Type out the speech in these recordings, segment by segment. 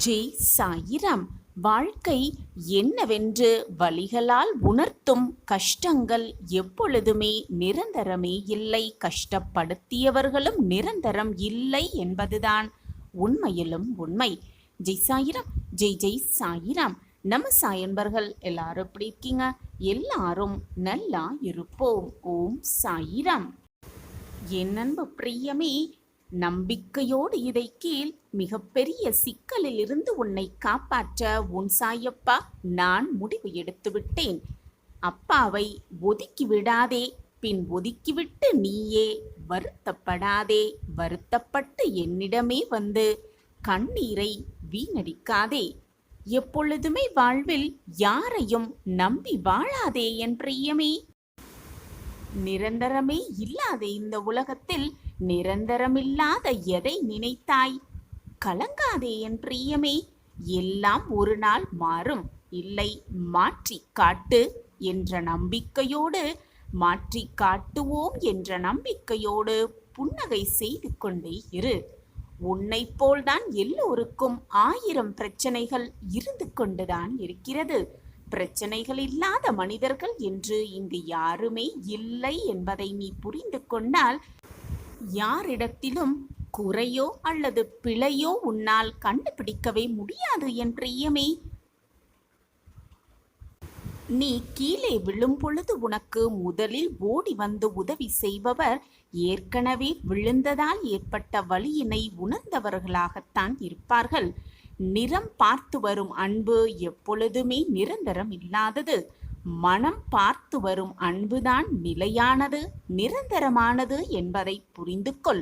ஜெய் சாயிராம். வாழ்க்கை என்னவென்று வலிகளால் உணர்த்தும் கஷ்டங்கள் எப்பொழுதுமே நிரந்தரமே இல்லை, கஷ்டப்படுத்தியவர்களும் நிரந்தரம் இல்லை என்பதுதான் உண்மையிலும் உண்மை. ஜெய் சாயிராம், ஜெய் ஜெய் சாயிராம். நம்ம சாயன்பர்கள் எல்லாரும் எப்படி இருக்கீங்க? எல்லாரும் நல்லா இருப்போம். ஓம் சாயிராம். என் அன்பு பிரியமே, நம்பிக்கையோடு இதை கீழ். மிகப்பெரிய சிக்கலில் இருந்து உன்னை காப்பாற்ற உன் சாயப்பா நான் முடிவு எடுத்து விட்டேன். அப்பாவை ஒதுக்கி விடாதே, பின் ஒதுக்கிவிட்டு நீயே வருத்தப்படாதே. வருத்தப்பட்டு என்னிடமே வந்து கண்ணீரை வீணடிக்காதே. எப்பொழுதுமே வாழ்வில் யாரையும் நம்பி வாழாதே என் பிரியமே. நிரந்தரமே இல்லாத இந்த உலகத்தில் நிரந்தரமில்லாத எதை நினைத்தாய்? கலங்காதே என் பிரியமே. எல்லாம் ஒரு நாள் மாறும். இல்லை, மாற்றி காட்டு என்ற நம்பிக்கையோடு, மாற்றி காட்டுவோம் என்ற நம்பிக்கையோடு புன்னகை செய்து கொண்டே இரு. உன்னை போல்தான் எல்லோருக்கும் 1000 பிரச்சனைகள் இருந்து கொண்டுதான் இருக்கிறது. பிரச்சனைகள் இல்லாத மனிதர்கள் என்று இங்கு யாருமே இல்லை என்பதை நீ புரிந்து கொண்டால் யாரிடத்திலும் குறையோ அல்லது பிழையோ உன்னால் கண்டுபிடிக்கவே முடியாது என் பிரியமே. நீ கீழே விழும் பொழுது உனக்கு முதலில் ஓடி வந்து உதவி செய்பவர் ஏற்கனவே விழுந்ததால் ஏற்பட்ட வலியினை உணர்ந்தவர்களாகத்தான் இருப்பார்கள். நிறம் பார்த்து வரும் அன்பு எப்பொழுதுமே நிரந்தரம் இல்லாதது. மனம் பார்த்து வரும் அன்புதான் நிலையானது, நிரந்தரமானது என்பதை புரிந்து கொள்.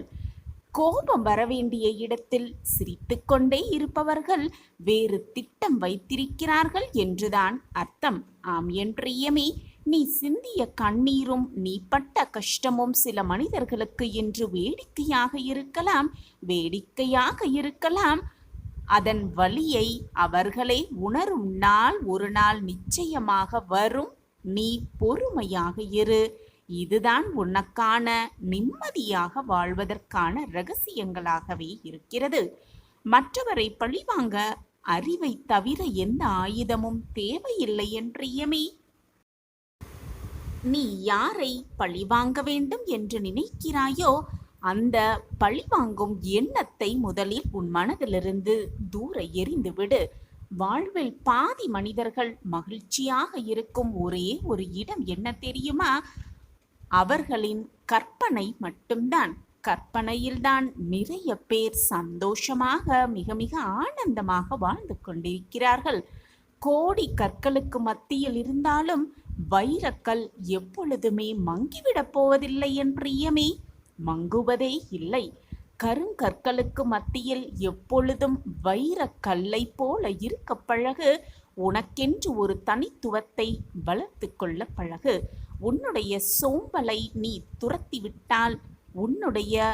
கோபம் வரவேண்டிய இடத்தில் சிரித்துக்கொண்டே இருப்பவர்கள் வேறு திட்டம் வைத்திருக்கிறார்கள் என்றுதான் அர்த்தம். ஆம் என் பிரியமே, நீ சிந்திய கண்ணீரும் நீ பட்ட கஷ்டமும் சில மனிதர்களுக்கு என்று வேடிக்கையாக இருக்கலாம். அதன் வலியை அவர்களே உணரும் நாள் ஒரு நாள் நிச்சயமாக வரும். நீ பொறுமையாக இரு. இதுதான் உனக்கான நிம்மதியாக வாழ்வதற்கான இரகசியங்களாகவே இருக்கிறது. மற்றவரை பழிவாங்க அறிவை தவிர எந்த ஆயுதமும் தேவையில்லை என் பிரியமே. நீ யாரை பழிவாங்க வேண்டும் என்று நினைக்கிறாயோ அந்த பழிவாங்கும் எண்ணத்தை முதலில் உன் மனதிலிருந்து தூர எறிந்துவிடு. வாழ்வில் பாதி மனிதர்கள் மகிழ்ச்சியாக இருக்கும் ஒரே ஒரு இடம் என்ன தெரியுமா? அவர்களின் கற்பனை மட்டும்தான். கற்பனையில்தான் நிறைய பேர் சந்தோஷமாக மிக மிக ஆனந்தமாக வாழ்ந்து கொண்டிருக்கிறார்கள். கோடி கற்களுக்கு மத்தியில் இருந்தாலும் வைரக்கல் எப்பொழுதுமே மங்கிவிடப் போவதில்லை என் பிரியமே. மங்குவதே இல்லை. கருங்கற்களுக்கு மத்தியில் எப்பொழுதும் வைரக்கல்லை போல இருக்க பழகு. உனக்கென்று ஒரு தனித்துவத்தை வளர்த்து கொள்ள பழகு. உன்னுடைய சோம்பலை நீ துரத்திவிட்டால் உன்னுடைய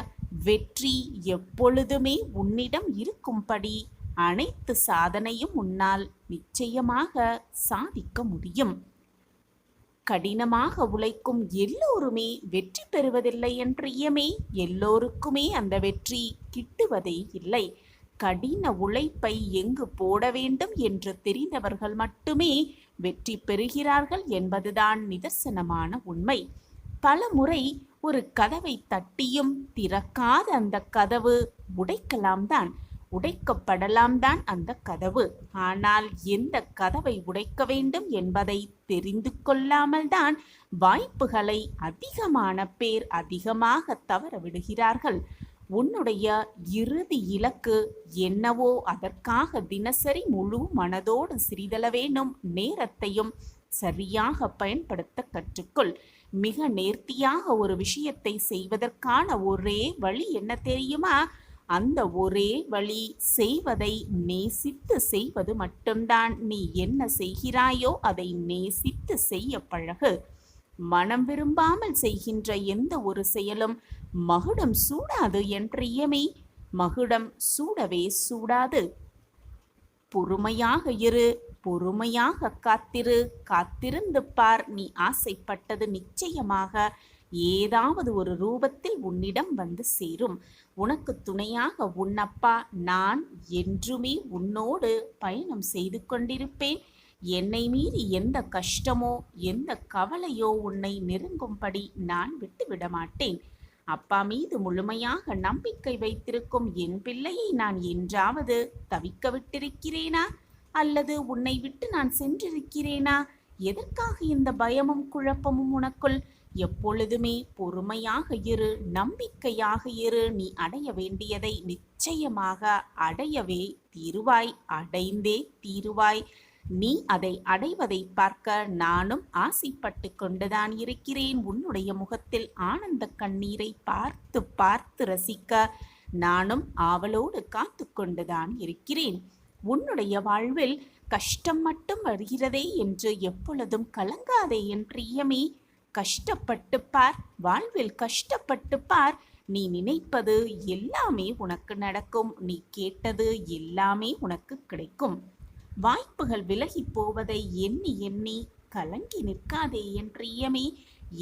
வெற்றி எப்பொழுதுமே உன்னிடம் இருக்கும்படி அனைத்து சாதனையும் உன்னால் நிச்சயமாக சாதிக்க முடியும். கடினமாக உழைக்கும் எல்லோருமே வெற்றி பெறுவதில்லை என் பிரியமே. எல்லோருக்குமே அந்த வெற்றி கிட்டுவதே இல்லை. கடின உழைப்பை எங்கு போட வேண்டும் என்று தெரிந்தவர்கள் மட்டுமே வெற்றி பெறுகிறார்கள் என்பதுதான் நிதர்சனமான உண்மை. பல முறை ஒரு கதவை தட்டியும் திறக்காத அந்த கதவு உடைக்கப்படலாம் தான் அந்த கதவு. ஆனால் எந்த கதவை உடைக்க வேண்டும் என்பதை தெரிந்து கொள்ளாமல் தான் வாய்ப்புகளை அதிகமான பேர் அதிகமாக தவற விடுகிறார்கள். உன்னுடைய இறுதி இலக்கு என்னவோ அதற்காக தினசரி முழு மனதோடு சிறிதளவேனும் நேரத்தையும் சரியாக பயன்படுத்த கற்றுக்கொள். மிக நேர்த்தியாக ஒரு விஷயத்தை செய்வதற்கான ஒரே வழி என்ன தெரியுமா? அந்த ஒரே வழி செய்வதை நேசித்து செய்வது மட்டும்தான். நீ என்ன செய்கிறாயோ அதை நேசித்து செய்ய பழகு. மனம் விரும்பாமல் செய்கின்ற எந்த ஒரு செயலும் மகுடம் சூடாது என் பிரியமே. மகுடம் சூடவே சூடாது. பொறுமையாக இரு, பொறுமையாக காத்திரு. காத்திருந்து பார், நீ ஆசைப்பட்டது நிச்சயமாக ஏதாவது ஒரு ரூபத்தில் உன்னிடம் வந்து சேரும். உனக்கு துணையாக உன் அப்பா நான் என்றுமே உன்னோடு பயணம் செய்து கொண்டிருப்பேன். என்னை மீறி எந்த கஷ்டமோ எந்த கவலையோ உன்னை நெருங்கும்படி நான் விட்டுவிட மாட்டேன். அப்பா மீது முழுமையாக நம்பிக்கை வைத்திருக்கும் என் பிள்ளையை நான் என்றாவது தவிக்க விட்டிருக்கிறேனா? அல்லது உன்னை விட்டு நான் சென்றிருக்கிறேனா? எதற்காக இந்த பயமும் குழப்பமும் உனக்குள்? எப்பொழுதுமே பொறுமையாக இரு, நம்பிக்கையாக இரு. நீ அடைய வேண்டியதை நிச்சயமாக அடையவே தீருவாய், அடைந்தே தீருவாய். நீ அதை அடைவதை பார்க்க நானும் ஆசைப்பட்டு கொண்டுதான் இருக்கிறேன். உன்னுடைய முகத்தில் ஆனந்த கண்ணீரை பார்த்து பார்த்து ரசிக்க நானும் ஆவலோடு காத்து கொண்டுதான் இருக்கிறேன். உன்னுடைய வாழ்வில் கஷ்டம் மட்டும் வருகிறதே என்று எப்பொழுதும் கலங்காதே என் பிரியமே. கஷ்டப்பட்டு பார், வாழ்வில் கஷ்டப்பட்டு பார். நீ நினைப்பது எல்லாமே உனக்கு நடக்கும். நீ கேட்டது எல்லாமே உனக்கு கிடைக்கும். வாய்ப்புகள் விலகி போவதை எண்ணி எண்ணி கலங்கி நிற்காதே என் பிரியமே.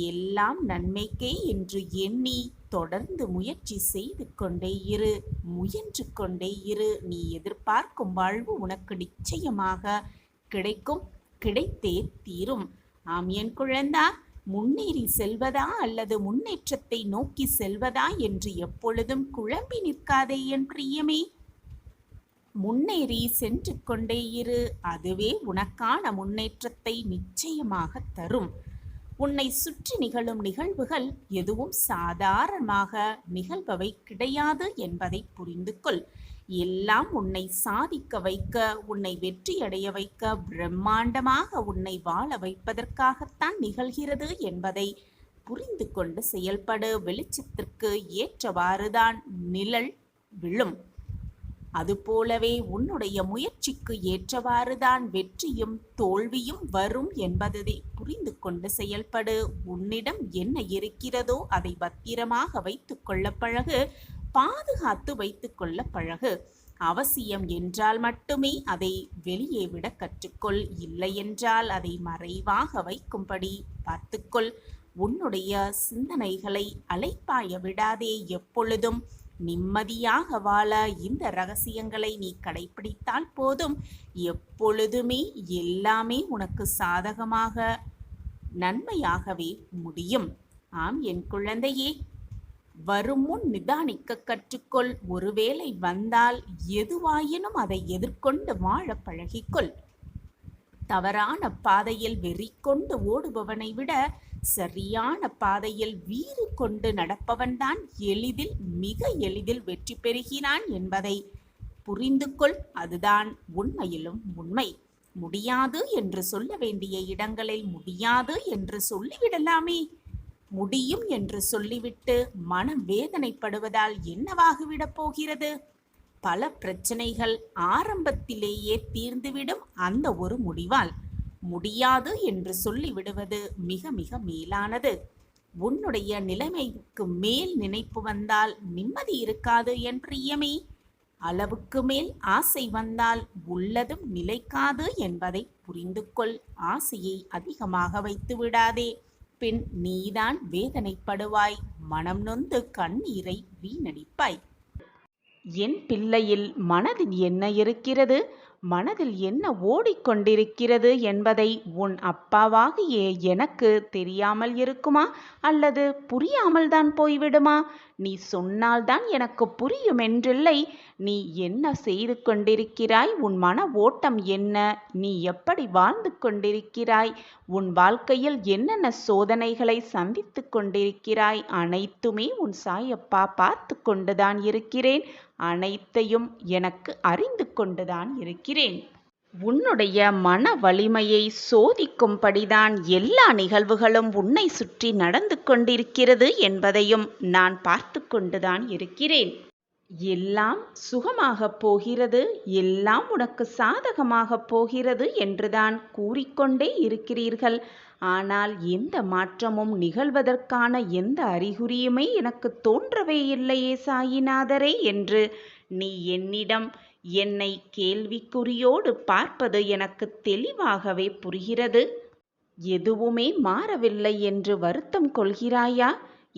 எல்லாம் நன்மைக்கே என்று எண்ணி தொடர்ந்து முயற்சி செய்து கொண்டே இரு, முயன்று கொண்டே இரு. நீ எதிர்பார்க்கும் வாழ்வு உனக்கு நிச்சயமாக கிடைக்கும், கிடைத்தே தீரும். ஆம் என் குழந்தா, முன்னேறி செல்வதா அல்லது முன்னேற்றத்தை நோக்கி செல்வதா என்று எப்பொழுதும் குழம்பி நிற்காதே என் பிரியமே. முன்னேறி சென்று கொண்டே இரு. அதுவே உனக்கான முன்னேற்றத்தை நிச்சயமாக தரும். உன்னை சுற்றி நிகழும் நிகழ்வுகள் எதுவும் சாதாரணமாக நிகழ்பவை கிடையாது என்பதை புரிந்து கொள். எல்லாம் உன்னை சாதிக்க வைக்க, உன்னை வெற்றியடைய வைக்க, பிரம்மாண்டமாக உன்னை வாழ வைப்பதற்காகத்தான் நிகழ்கிறது என்பதை புரிந்து கொண்டு செயல்படு. வெளிச்சத்திற்கு ஏற்றவாறுதான் நிழல் விழும். அதுபோலவே உன்னுடைய முயற்சிக்கு ஏற்றவாறுதான் வெற்றியும் தோல்வியும் வரும் என்பதை புரிந்து கொண்டு செயல்படு. உன்னிடம் என்ன இருக்கிறதோ அதை பத்திரமாக வைத்துக் கொள்ள பழகு, பாதுகாத்து வைத்துக் கொள்ள பழகு. அவசியம் என்றால் மட்டுமே அதை வெளியே விட கற்றுக்கொள். இல்லை என்றால் அதை மறைவாக வைக்கும்படி பார்த்துக்கொள். உன்னுடைய சிந்தனைகளை அலைப்பாய விடாதே. எப்பொழுதும் நிம்மதியாக வாழ இந்த ரகசியங்களை நீ கடைபிடித்தால் போதும். எப்பொழுதுமே எல்லாமே உனக்கு சாதகமாக நன்மையாகவே முடியும். ஆம் என் குழந்தையே, வரும் முன் நிதானிக்க கற்றுக்கொள். ஒருவேளை வந்தால் எதுவாயினும் அதை எதிர்கொண்டு வாழ பழகிக்கொள். தவறான பாதையில் வெறி கொண்டு ஓடுபவனை விட சரியான பாதையில் வீறு கொண்டு நடப்பவன்தான் மிக எளிதில் வெற்றி பெறுகிறான் என்பதை புரிந்து கொள். அதுதான் உண்மையிலும் உண்மை. முடியாது என்று சொல்ல வேண்டிய இடங்களில் முடியாது என்று சொல்லிவிடலாமே. முடியும் என்று சொல்லிவிட்டு மனம் வேதனைப்படுவதால் என்னவாகிவிடப் போகிறது? பல பிரச்சனைகள் ஆரம்பத்திலேயே தீர்ந்துவிடும் அந்த ஒரு முடிவால். முடியாது என்று சொல்லிவிடுவது மிக மிக மேலானது. உன்னுடைய நிலைமைக்கு மேல் நினைப்பு வந்தால் நிம்மதி இருக்காது என் பிரியமே. அளவுக்கு மேல் ஆசை வந்தால் உள்ளதும் நிலைக்காது என்பதை புரிந்து கொள். ஆசையை அதிகமாக வைத்து விடாதே. பின் நீதான் வேதனைப்படுவாய், மனம் நொந்து கண்ணீரை வீணடிப்பாய். என் பிள்ளையில் மனதில் என்ன இருக்கிறது, மனதில் என்ன ஓடிக்கொண்டிருக்கிறது என்பதை உன் அப்பாவாகிய எனக்கு தெரியாமல் இருக்குமா? அல்லது புரியாமல் தான் போய்விடுமா? நீ சொன்னால்தான் எனக்கு புரியும் என்றில்லை. நீ என்ன செய்து கொண்டிருக்கிறாய்? உன் மன ஓட்டம் என்ன? நீ எப்படி வாழ்ந்து கொண்டிருக்கிறாய்? உன் வாழ்க்கையில் என்னென்ன சோதனைகளை சந்தித்து கொண்டிருக்கிறாய்? அனைத்துமே உன் சாயப்பா பார்த்து கொண்டுதான் இருக்கிறேன். அனைத்தையும் எனக்கு அறிந்து கொண்டுதான் இருக்கிறேன். உன்னுடைய மன வலிமையை சோதிக்கும்படிதான் எல்லா நிகழ்வுகளும் உன்னை சுற்றி நடந்து கொண்டிருக்கிறது என்பதையும் நான் பார்த்து கொண்டுதான் இருக்கிறேன். எல்லாம் சுகமாக போகிறது, எல்லாம் உனக்கு சாதகமாக போகிறது என்றுதான் கூறிக்கொண்டே இருக்கிறீர்கள். ஆனால் எந்த மாற்றமும் நிகழ்வதற்கான எந்த அறிகுறியுமே எனக்கு தோன்றவே இல்லையே சாயிநாதரே என்று நீ என்னிடம் என்னை கேள்விக்குறியோடு பார்ப்பது எனக்கு தெளிவாகவே புரிகிறது. எதுவுமே மாறவில்லை என்று வருத்தம் கொள்கிறாயா?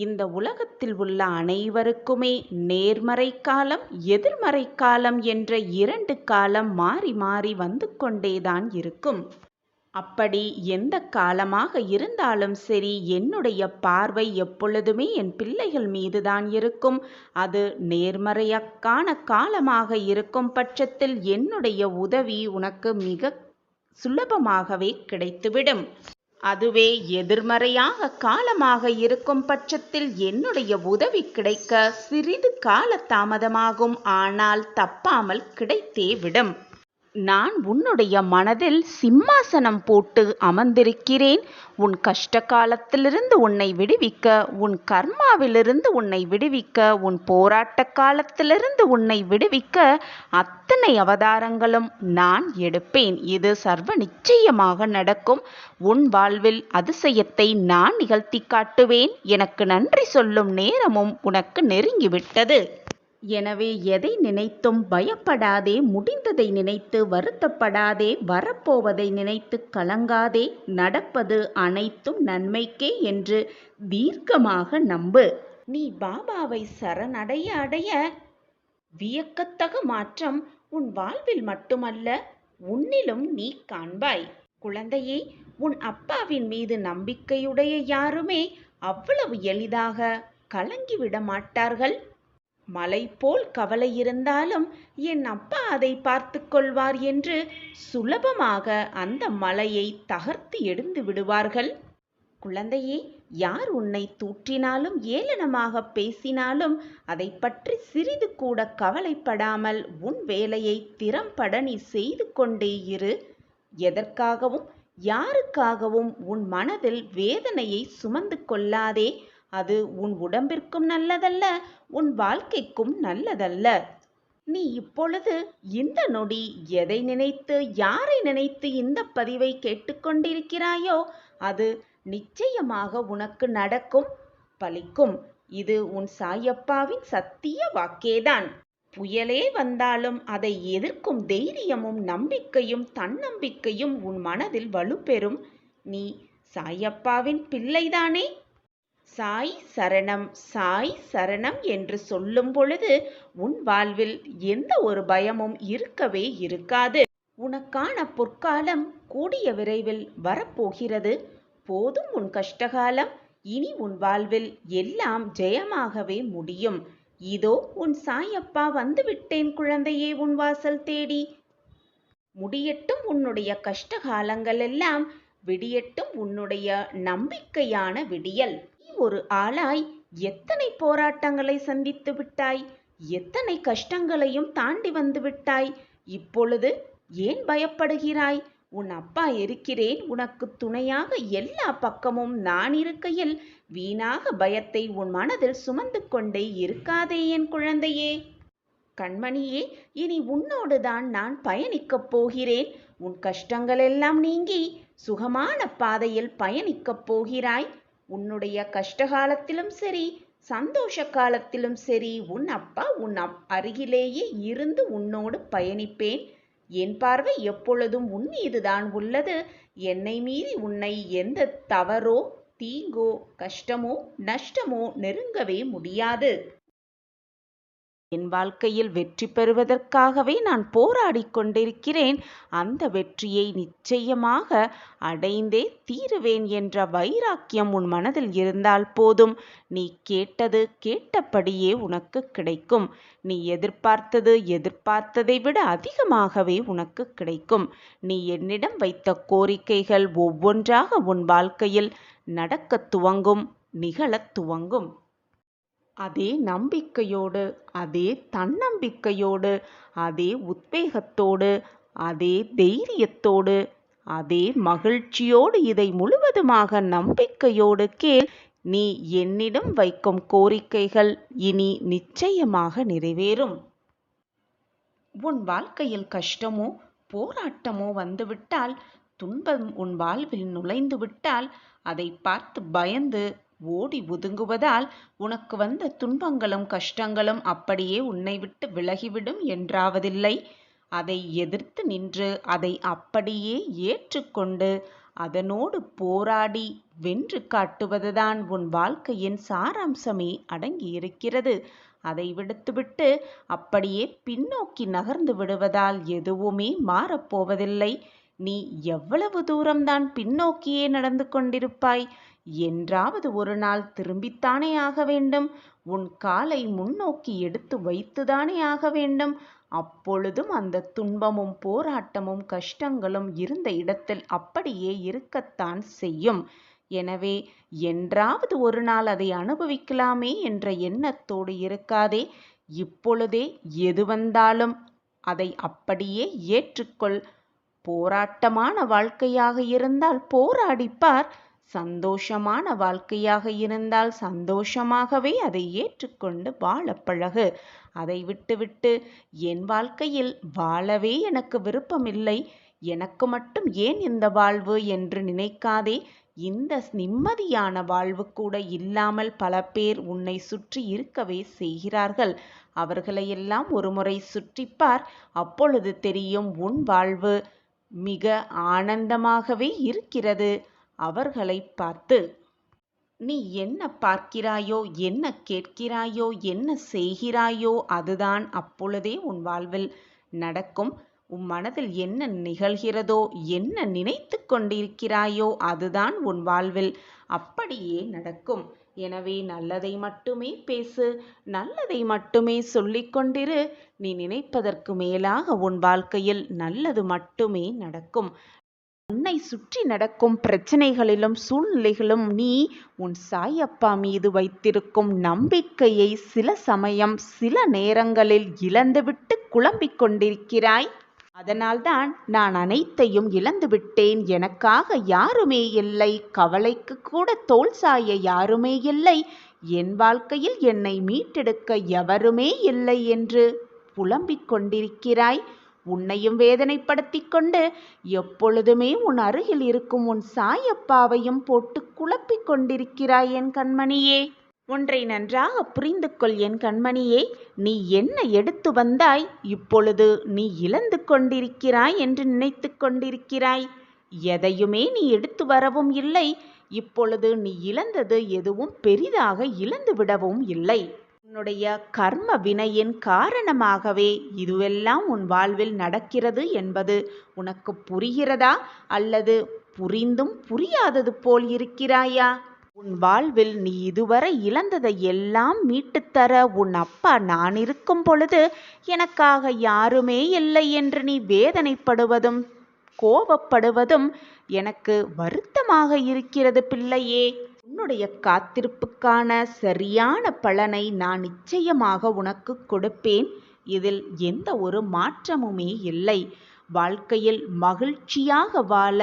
இந்த உலகத்தில் உள்ள அனைவருக்குமே நேர்மறை காலம், எதிர்மறை காலம் என்ற 2 காலம் மாறி மாறி வந்து கொண்டேதான் இருக்கும். அப்படி எந்த காலமாக இருந்தாலும் சரி, என்னுடைய பார்வை எப்பொழுதுமே என் பிள்ளைகள் மீதுதான் இருக்கும். அது நேர்மறையான காலமாக இருக்கும் பட்சத்தில் என்னுடைய உதவி உனக்கு மிக சுலபமாகவே கிடைத்துவிடும். அதுவே எதிர்மறையாக காலமாக இருக்கும் பட்சத்தில் என்னுடைய உதவி கிடைக்க சிறிது கால தாமதமாகும். ஆனால் தப்பாமல் கிடைத்தே விடும். நான் உன்னுடைய மனதில் சிம்மாசனம் போட்டு அமர்ந்திருக்கிறேன். உன் கஷ்ட காலத்திலிருந்து உன்னை விடுவிக்க, உன் கர்மாவிலிருந்து உன்னை விடுவிக்க, உன் போராட்ட காலத்திலிருந்து உன்னை விடுவிக்க அத்தனை அவதாரங்களும் நான் எடுப்பேன். இது சர்வ நிச்சயமாக நடக்கும். உன் வாழ்வில் அதிசயத்தை நான் நிகழ்த்தி காட்டுவேன். எனக்கு நன்றி சொல்லும் நேரமும் உனக்கு நெருங்கிவிட்டது. எனவே எதை நினைத்தும் பயப்படாதே. முடிந்ததை நினைத்து வருத்தப்படாதே. வரப்போவதை நினைத்து கலங்காதே. நடப்பது அனைத்தும் நன்மைக்கே என்று தீர்க்கமாக நம்பு. நீ பாபாவை சரணடைய அடைய வியக்கத்தக மாற்றம் உன் வாழ்வில் மட்டுமல்ல, உன்னிலும் நீ காண்பாய். குழந்தையே, உன் அப்பாவின் மீது நம்பிக்கையுடைய யாருமே அவ்வளவு எளிதாக கலங்கிவிட மாட்டார்கள். மலை போல் கவலை இருந்தாலும் என் அப்பா அதை பார்த்து கொள்வார் என்று சுலபமாக அந்த மலையை தகர்த்து எடுத்து விடுவார்கள். குழந்தையே, யார் உன்னை தூற்றினாலும் ஏளனமாக பேசினாலும் அதை பற்றி சிறிது கூட கவலைப்படாமல் உன் வேலையை திறம்பட நீ செய்து கொண்டே இரு. எதற்காகவும் யாருக்காகவும் உன் மனதில் வேதனையை சுமந்து கொள்ளாதே. அது உன் உடம்பிற்கும் நல்லதல்ல, உன் வாழ்க்கைக்கும் நல்லதல்ல. நீ இப்பொழுது இந்த நொடி எதை நினைத்து, யாரை நினைத்து இந்த பதிவை கேட்டுக்கொண்டிருக்கிறாயோ அது நிச்சயமாக உனக்கு நடக்கும், பலிக்கும். இது உன் சாயப்பாவின் சத்திய வாக்கேதான். புயலே வந்தாலும் அதை எதிர்க்கும் தைரியமும் நம்பிக்கையும் தன்னம்பிக்கையும் உன் மனதில் வலுப்பெறும். நீ சாயப்பாவின் பிள்ளைதானே? சாய் சரணம், சாய் சரணம் என்று சொல்லும் பொழுது உன் வாழ்வில் எந்த ஒரு பயமும் இருக்கவே இருக்காது. உனக்கான பொற்காலம் கூடிய விரைவில் வரப்போகிறது. போதும் உன் கஷ்டகாலம். இனி உன் வாழ்வில் எல்லாம் ஜெயமாகவே முடியும். இதோ உன் சாயப்பா வந்துவிட்டேன் குழந்தையே, உன் வாசல் தேடி. முடியட்டும் உன்னுடைய கஷ்டகாலங்கள் எல்லாம், விடியட்டும் உன்னுடைய நம்பிக்கையான விடியல். ஒரு ஆளாய் எத்தனை போராட்டங்களை சந்தித்து விட்டாய், எத்தனை கஷ்டங்களையும் தாண்டி வந்து விட்டாய். இப்பொழுது ஏன் பயப்படுகிறாய்? உன் அப்பா இருக்கிறேன் உனக்கு துணையாக. எல்லா பக்கமும் நான் இருக்கையில் வீணாக பயத்தை உன் மனதில் சுமந்து கொண்டே இருக்காதே என் குழந்தையே. கண்மணியே, இனி உன்னோடுதான் நான் பயணிக்கப் போகிறேன். உன் கஷ்டங்களெல்லாம் நீங்கி சுகமான பாதையில் பயணிக்கப் போகிறாய். உன்னுடைய கஷ்டகாலத்திலும் சரி, சந்தோஷ காலத்திலும் சரி, உன் அப்பா உன் அருகிலேயே இருந்து உன்னோடு பயணிப்பேன். என் பார்வை எப்பொழுதும் உன் மீதுதான் உள்ளது. என்னை மீறி உன்னை எந்த தவறோ, தீங்கோ, கஷ்டமோ, நஷ்டமோ நெருங்கவே முடியாது. என் வாழ்க்கையில் வெற்றி பெறுவதற்காகவே நான் போராடி கொண்டிருக்கிறேன். அந்த வெற்றியை நிச்சயமாக அடைந்தே தீருவேன் என்ற வைராக்கியம் உன் மனதில் இருந்தால் போதும். நீ கேட்டது கேட்டபடியே உனக்கு கிடைக்கும். நீ எதிர்பார்த்ததை விட அதிகமாகவே உனக்கு கிடைக்கும். நீ என்னிடம் வைத்த கோரிக்கைகள் ஒவ்வொன்றாக உன் வாழ்க்கையில் நடக்கத் துவங்கும், நிகழத் துவங்கும். அதே நம்பிக்கையோடு, அதே தன்னம்பிக்கையோடு, அதே உத்வேகத்தோடு, அதே தைரியத்தோடு, அதே மகிழ்ச்சியோடு இதை முழுவதுமாக நம்பிக்கையோடு கேள். நீ என்னிடம் வைக்கும் கோரிக்கைகள் இனி நிச்சயமாக நிறைவேறும். உன் வாழ்க்கையில் கஷ்டமோ போராட்டமோ வந்துவிட்டால், துன்பம் உன் வாழ்வில் நுழைந்து விட்டால் அதை பார்த்து பயந்து ஓடி ஒதுங்குவதால் உனக்கு வந்த துன்பங்களும் கஷ்டங்களும் அப்படியே உன்னை விட்டு விலகிவிடும் என்றாவதில்லை. அதை எதிர்த்து நின்று அதை அப்படியே ஏற்றுக்கொண்டு அதனோடு போராடி வென்று காட்டுவதுதான் உன் வாழ்க்கையின் சாராம்சமே அடங்கியிருக்கிறது. அதை விடுத்துவிட்டு அப்படியே பின்னோக்கி நகர்ந்து விடுவதால் எதுவுமே மாறப்போவதில்லை. நீ எவ்வளவு தூரம்தான் பின்னோக்கியே நடந்து கொண்டிருப்பாய்? என்றாவது ஒரு நாள் திரும்பித்தானே ஆக வேண்டும். உன் காலை முன்னோக்கி எடுத்து வைத்துதானே ஆக வேண்டும். அப்பொழுதும் அந்த துன்பமும் போராட்டமும் கஷ்டங்களும் இருந்த இடத்தில் அப்படியே இருக்கத்தான் செய்யும். எனவே என்றாவது ஒரு நாள் அதை அனுபவிக்கலாமே என்ற எண்ணத்தோடு இருக்காதே. இப்பொழுதே எது வந்தாலும் அதை அப்படியே ஏற்றுக்கொள். போராட்டமான வாழ்க்கையாக இருந்தால் போராடிப்பார். சந்தோஷமான வாழ்க்கையாக இருந்தால் சந்தோஷமாகவே அதை ஏற்றுக்கொண்டு வாழ பழகு. அதை விட்டுவிட்டு என் வாழ்க்கையில் வாழவே எனக்கு விருப்பமில்லை, எனக்கு மட்டும் ஏன் இந்த வாழ்வு என்று நினைக்காதே. இந்த நிம்மதியான வாழ்வு கூட இல்லாமல் பல பேர் உன்னை சுற்றி இருக்கவே செய்கிறார்கள். அவர்களையெல்லாம் ஒருமுறை சுற்றிப்பார். அப்பொழுது தெரியும் உன் வாழ்வு மிக ஆனந்தமாகவே இருக்கிறது. அவர்களை பார்த்து நீ என்ன பார்க்கிறாயோ, என்ன கேட்கிறாயோ, என்ன செய்கிறாயோ அதுதான் அப்பொழுதே உன் வாழ்வில் நடக்கும். உன் மனதில் என்ன நிகழ்கிறதோ, என்ன நினைத்து கொண்டிருக்கிறாயோ அதுதான் உன் வாழ்வில் அப்படியே நடக்கும். எனவே நல்லதை மட்டுமே பேசு, நல்லதை மட்டுமே சொல்லிக்கொண்டிரு. நீ நினைப்பதற்கு மேலாக உன் வாழ்க்கையில் நல்லது மட்டுமே நடக்கும். உன்னை சுற்றி நடக்கும் பிரச்சனைகளிலும் சூழ்நிலைகளும் நீ உன் சாயப்பா மீது வைத்திருக்கும் நம்பிக்கையை சில சமயம் சில நேரங்களில் இழந்துவிட்டு குழம்பிக் கொண்டிருக்கிறாய். அதனால்தான் நான் அனைத்தையும் இழந்துவிட்டேன், எனக்காக யாருமே இல்லை, கவலைக்கு கூட தோள் சாய யாருமே இல்லை, என் வாழ்க்கையில் என்னை மீட்டெடுக்க எவருமே இல்லை என்று புலம்பிக் கொண்டிருக்கிறாய். உன்னையும் வேதனைப்படுத்தி கொண்டு எப்பொழுதுமே உன் அருகில் இருக்கும் உன் சாயப்பாவையும் போட்டு குழப்பிக் கொண்டிருக்கிறாய் என் கண்மணியே. ஒன்றை நன்றாக புரிந்து கொள் என் கண்மணியே. நீ என்ன எடுத்து வந்தாய், இப்பொழுது நீ இழந்து கொண்டிருக்கிறாய் என்று நினைத்து கொண்டிருக்கிறாய். எதையுமே நீ எடுத்து வரவும் இல்லை. இப்பொழுது நீ இழந்தது எதுவும் பெரிதாக இழந்து விடவும் இல்லை. உன்னுடைய கர்ம வினையின் காரணமாகவே இதுவெல்லாம் உன் வாழ்வில் நடக்கிறது என்பது உனக்கு புரிகிறதா, அல்லது புரிந்தும் புரியாதது போல் இருக்கிறாயா? உன் வாழ்வில் நீ இதுவரை இழந்ததை எல்லாம் மீட்டுத்தர உன் அப்பா நான் இருக்கும் பொழுது எனக்காக யாருமே இல்லை என்று நீ வேதனைப்படுவதும் கோபப்படுவதும் எனக்கு வருத்தமாக இருக்கிறது பிள்ளையே. உன்னுடைய காத்திருப்புக்கான சரியான பலனை நான் நிச்சயமாக உனக்கு கொடுப்பேன். இதில் எந்த ஒரு மாற்றமுமே இல்லை. வாழ்க்கையில் மகிழ்ச்சியாக வாழ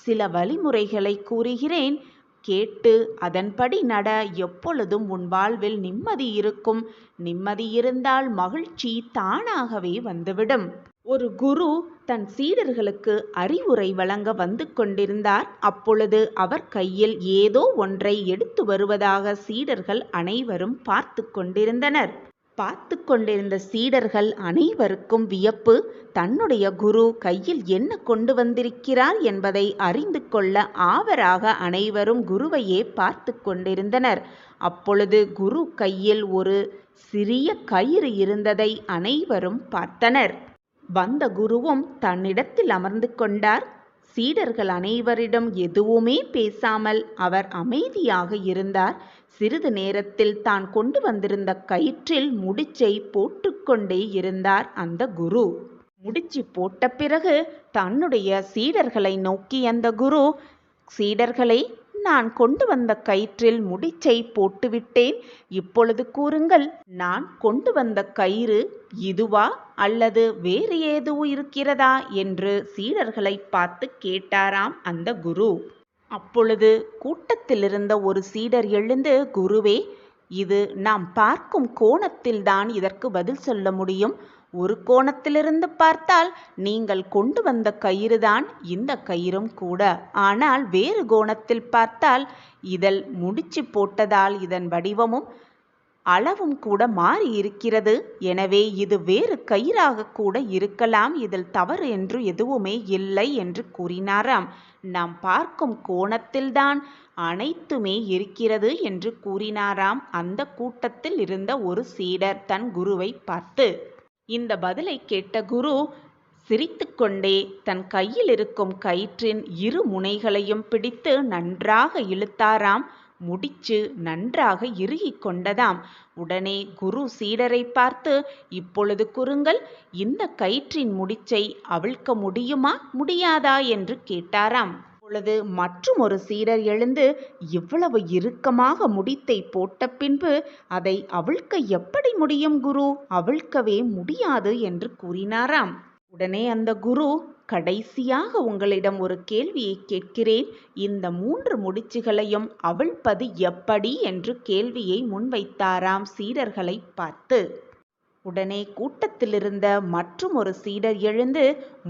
சில வழிமுறைகளை கூறுகிறேன், கேட்டு அதன்படி நட. எப்பொழுதும் உன் வாழ்வில் நிம்மதி இருக்கும். நிம்மதி இருந்தால் மகிழ்ச்சி தானாகவே வந்துவிடும். ஒரு குரு தன் சீடர்களுக்கு அறிவுரை வழங்க வந்து கொண்டிருந்தார். அப்பொழுது அவர் கையில் ஏதோ ஒன்றை எடுத்து வருவதாக சீடர்கள் அனைவரும் பார்த்து கொண்டிருந்தனர். பார்த்து கொண்டிருந்த சீடர்கள் அனைவருக்கும் வியப்பு. தன்னுடைய குரு கையில் என்ன கொண்டு வந்திருக்கிறார் என்பதை அறிந்து கொள்ள ஆவராக அனைவரும் குருவையே பார்த்து கொண்டிருந்தனர். அப்பொழுது குரு கையில் ஒரு சிறிய கயிறு இருந்ததை அனைவரும் பார்த்தனர். வந்த குருவும் தன்னிடத்தில் அமர்ந்து கொண்டார். சீடர்கள் அனைவரிடம் எதுவுமே பேசாமல் அவர் அமைதியாக இருந்தார். சிறிது நேரத்தில் தான் கொண்டு வந்திருந்த கயிற்றில் முடிச்சை போட்டுக்கொண்டே இருந்தார் அந்த குரு. முடிச்சு போட்ட பிறகு தன்னுடைய சீடர்களை நோக்கி அந்த குரு, சீடர்களே, நான் கொண்டு வந்த கயிற்றில் முடிச்சை போட்டுவிட்டேன். இப்பொழுது கூறுங்கள், நான் கொண்டு வந்த கயிறு இதுவா அல்லது வேறு ஏதோ இருக்கிறதா என்று சீடர்களை பார்த்து கேட்டாராம் அந்த குரு. அப்பொழுது கூட்டத்தில் இருந்த ஒரு சீடர் எழுந்து, குருவே, இது நாம் பார்க்கும் கோணத்தில்தான் இதற்கு பதில் சொல்ல முடியும். ஒரு கோணத்திலிருந்து பார்த்தால் நீங்கள் கொண்டு வந்த கயிறுதான் இந்த கயிறும் கூட. ஆனால் வேறு கோணத்தில் பார்த்தால் இதில் முடிச்சு போட்டதால் இதன் வடிவமும் அளவும் கூட மாறி இருக்கிறது. எனவே இது வேறு கயிறாக கூட இருக்கலாம். இதில் தவறு என்று எதுவுமே இல்லை என்று கூறினாராம். நாம் பார்க்கும் கோணத்தில்தான் அனைத்துமே இருக்கிறது என்று கூறினாராம். அந்த கூட்டத்தில் இருந்த ஒரு சீடர் தன் குருவை பார்த்து. இந்த பதிலை கேட்ட குரு சிரித்துக்கொண்டே தன் கையில் இருக்கும் கயிற்றின் இரு முனைகளையும் பிடித்து நன்றாக இழுத்தாராம். முடிச்சு நன்றாக இறுகிக் கொண்டதாம். உடனே குரு சீடரை பார்த்து, இப்பொழுது கூறுங்கள், இந்த கயிற்றின் முடிச்சை அவிழ்க்க முடியுமா முடியாதா என்று கேட்டாராம். அப்பொழுது மற்றும் ஒரு சீடர் எழுந்து, இவ்வளவு இறுக்கமாக முடித்தை போட்ட பின்பு அதை அவிழ்க்க எப்படி முடியும் குரு? அவிழ்க்கவே முடியாது என்று கூறினாராம். உடனே அந்த குரு, கடைசியாக உங்களிடம் ஒரு கேள்வியை கேட்கிறேன். இந்த 3 முடிச்சுகளையும் அவிழ்ப்பது எப்படி என்று கேள்வியை முன்வைத்தாராம் சீடர்களை பார்த்து. உடனே கூட்டத்திலிருந்த மற்றும் ஒரு சீடர் எழுந்து,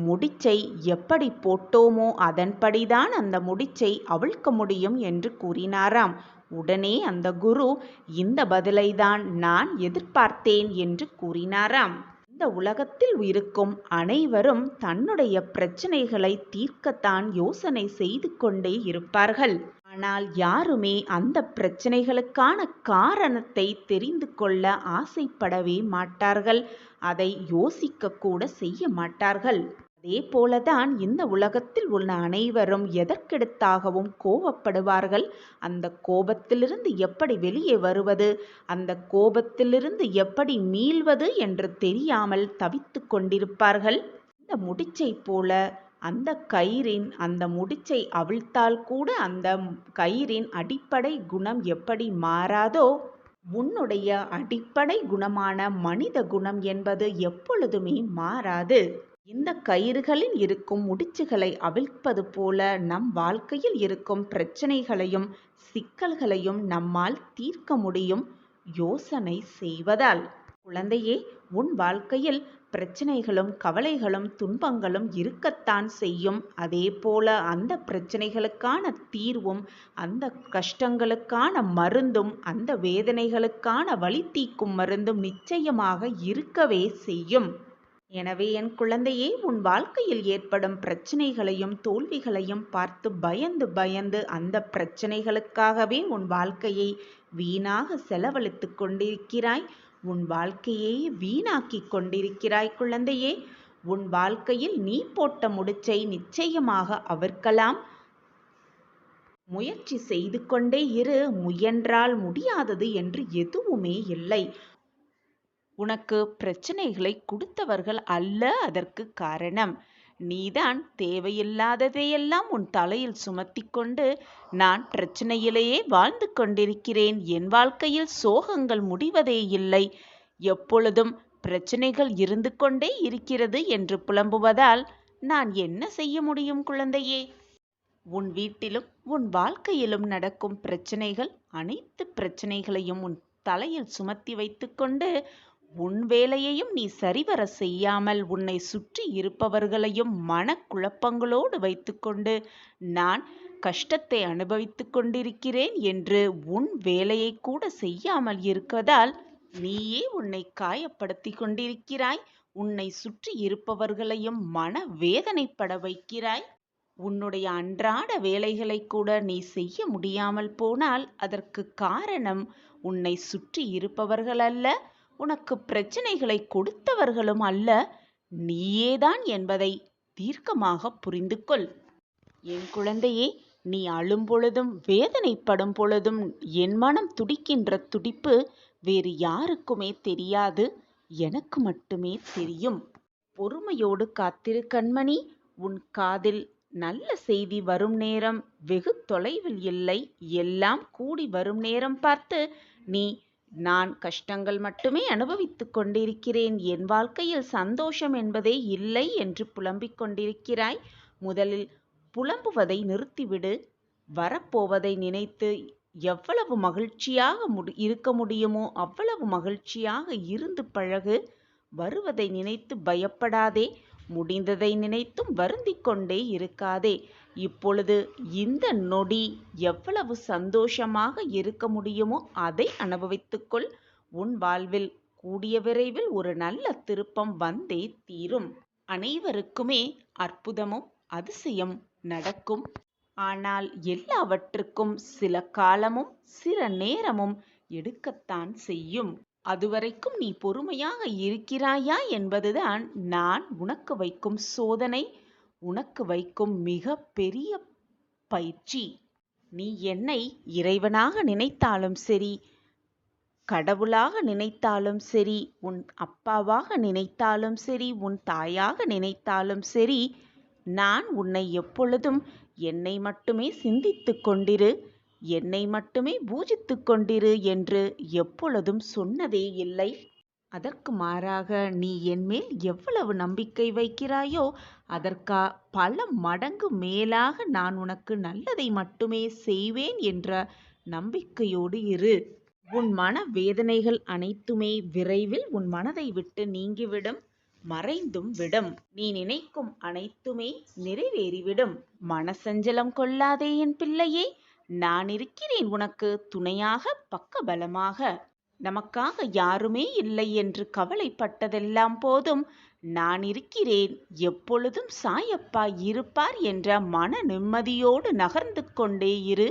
முடிச்சை எப்படி போட்டோமோ அதன்படிதான் அந்த முடிச்சை அவிழ்க்க முடியும் என்று கூறினாராம். உடனே அந்த குரு, இந்த பதிலைதான் நான் எதிர்பார்த்தேன் என்று கூறினாராம். இந்த உலகத்தில் இருக்கும் அனைவரும் தன்னுடைய பிரச்சனைகளை தீர்க்கத்தான் யோசனை செய்து கொண்டே இருப்பார்கள். ஆனால் யாருமே அந்த பிரச்சனைகளுக்கான காரணத்தை தெரிந்து கொள்ள ஆசைப்படவே மாட்டார்கள். அதை யோசிக்க கூட செய்ய மாட்டார்கள். அதே போலதான் இந்த உலகத்தில் உள்ள அனைவரும் எதற்கெடுத்தாகவும் கோபப்படுவார்கள். அந்த கோபத்திலிருந்து எப்படி வெளியே வருவது, அந்த கோபத்திலிருந்து எப்படி மீள்வது என்று தெரியாமல் தவித்து கொண்டிருப்பார்கள். இந்த முடிச்சை போல அந்த கயிறின் அந்த முடிச்சை அவிழ்த்தால் கூட அந்த கயிறின் அடிப்படை குணம் எப்படி மாறாதோ, உன்னுடைய அடிப்படை குணமான மனித குணம் என்பது எப்பொழுதுமே மாறாது. இந்த கயிறுகளில் இருக்கும் முடிச்சுகளை அவிழ்ப்பது போல நம் வாழ்க்கையில் இருக்கும் பிரச்சனைகளையும் சிக்கல்களையும் நம்மால் தீர்க்க முடியும் யோசனை செய்வதால். குழந்தையே, உன் வாழ்க்கையில் பிரச்சனைகளும் கவலைகளும் துன்பங்களும் இருக்கத்தான் செய்யும். அதே போல அந்த பிரச்சனைகளுக்கான தீர்வும் அந்த கஷ்டங்களுக்கான மருந்தும் அந்த வேதனைகளுக்கான வலி தீர்க்கும் மருந்தும் நிச்சயமாக இருக்கவே செய்யும். எனவே என் குழந்தையே, உன் வாழ்க்கையில் ஏற்படும் பிரச்சனைகளையும் தோல்விகளையும் பார்த்து பயந்து பயந்து அந்த பிரச்சனைகளுக்காகவே உன் வாழ்க்கையை வீணாக செலவழித்து கொண்டிருக்கிறாய். உன் வாழ்க்கையை வீணாக்கி கொண்டிருக்கிறாய். குழந்தையே, உன் வாழ்க்கையில் நீ போட்ட முடிச்சை நிச்சயமாக அவிழ்க்கலாம். முயற்சி செய்து கொண்டே இரு. முயன்றால் முடியாதது என்று எதுவுமே இல்லை. உனக்கு பிரச்சனைகளை கொடுத்தவர்கள் அல்ல அதற்கு காரணம். நீதான் தேவையில்லாததையெல்லாம் உன் தலையில் சுமத்தி கொண்டு, நான் பிரச்சனையிலேயே வாழ்ந்து கொண்டிருக்கிறேன், என் வாழ்க்கையில் சோகங்கள் முடிவதே இல்லை, எப்பொழுதும் பிரச்சனைகள் இருந்து கொண்டே இருக்கிறது என்று புலம்புவதால் நான் என்ன செய்ய முடியும் குழந்தையே? உன் வீட்டிலும் உன் வாழ்க்கையிலும் நடக்கும் பிரச்சனைகள் அனைத்து பிரச்சனைகளையும் உன் தலையில் சுமத்தி வைத்துக்கொண்டு உன் வேலையையும் நீ சரிவர செய்யாமல் உன்னை சுற்றி இருப்பவர்களையும் மனக்குழப்பங்களோடு வைத்துக்கொண்டு நான் கஷ்டத்தை அனுபவித்து கொண்டிருக்கிறேன் என்று உன் வேலையை கூட செய்யாமல் இருப்பதால் நீயே உன்னை காயப்படுத்தி கொண்டிருக்கிறாய். உன்னை சுற்றி இருப்பவர்களையும் மன வேதனைப்பட வைக்கிறாய். உன்னுடைய அன்றாட வேலைகளை கூட நீ செய்ய முடியாமல் போனால் அதற்கு காரணம் உன்னை சுற்றி இருப்பவர்கள் அல்ல, உனக்கு பிரச்சனைகளை கொடுத்தவர்களும் அல்ல, நீயேதான் என்பதை தீர்க்கமாக புரிந்து கொள். என் குழந்தையே, நீ அழும் பொழுதும் வேதனைப்படும் பொழுதும் என் மனம் துடிக்கின்ற துடிப்பு வேறு யாருக்குமே தெரியாது, எனக்கு மட்டுமே தெரியும். பொறுமையோடு காத்திரு கண்மணி. உன் காதில் நல்ல செய்தி வரும் நேரம் வெகு தொலைவில் இல்லை. எல்லாம் கூடி வரும் நேரம் பார்த்து நீ, நான் கஷ்டங்கள் மட்டுமே அனுபவித்துக் கொண்டிருக்கிறேன், என் வாழ்க்கையில் சந்தோஷம் என்பதே இல்லை என்று புலம்பிக் கொண்டிருக்கிறாய். முதலில் புலம்புவதை நிறுத்திவிடு. வரப்போவதை நினைத்து எவ்வளவு மகிழ்ச்சியாக இருக்க முடியுமோ அவ்வளவு மகிழ்ச்சியாக இருந்து பழகு. வருவதை நினைத்து பயப்படாதே. முடிந்ததை நினைத்தும் வருந்திக் கொண்டே இருக்காதே. இப்பொழுது இந்த நொடி எவ்வளவு சந்தோஷமாக இருக்க முடியுமோ அதை அனுபவித்துக்கொள். உன் வாழ்வில் கூடிய விரைவில் ஒரு நல்ல திருப்பம் வந்தே தீரும். அனைவருக்குமே அற்புதமும் அதிசயம் நடக்கும். ஆனால் எல்லாவற்றுக்கும் சில காலமும் சில நேரமும் எடுக்கத்தான் செய்யும். அதுவரைக்கும் நீ பொறுமையாக இருக்கிறாயா என்பதுதான் நான் உனக்கு வைக்கும் சோதனை, உனக்கு வைக்கும் மிக பெரிய பயிற்சி. நீ என்னை இறைவனாக நினைத்தாலும் சரி, கடவுளாக நினைத்தாலும் சரி, உன் அப்பாவாக நினைத்தாலும் சரி, உன் தாயாக நினைத்தாலும் சரி, நான் உன்னை எப்பொழுதும் என்னை மட்டுமே சிந்தித்துக் கொண்டிரு, என்னை மட்டுமே பூஜித்துக் கொண்டிரு என்று எப்பொழுதும் சொன்னதே இல்லை. அதற்கு மாறாக நீ என்மேல் எவ்வளவு நம்பிக்கை வைக்கிறாயோ அதற்கு பல மடங்கு மேலாக நான் உனக்கு நல்லதை மட்டுமே செய்வேன் என்ற நம்பிக்கையோடு இரு. உன் மன வேதனைகள் அனைத்துமே விரைவில் உன் மனதை விட்டு நீங்கிவிடும், மறைந்தும் விடும். நீ நினைக்கும் அனைத்துமே நிறைவேறிவிடும். மனசஞ்சலம் கொள்ளாதே என் பிள்ளையே, நான் இருக்கிறேன் உனக்கு துணையாக, பக்கபலமாக. நமக்காக யாருமே இல்லை என்று கவலைப்பட்டதெல்லாம் போதும், நான் இருக்கிறேன், எப்பொழுதும் சாயப்பா இருப்பார் என்ற மன நிம்மதியோடு நகர்ந்து கொண்டே இரு.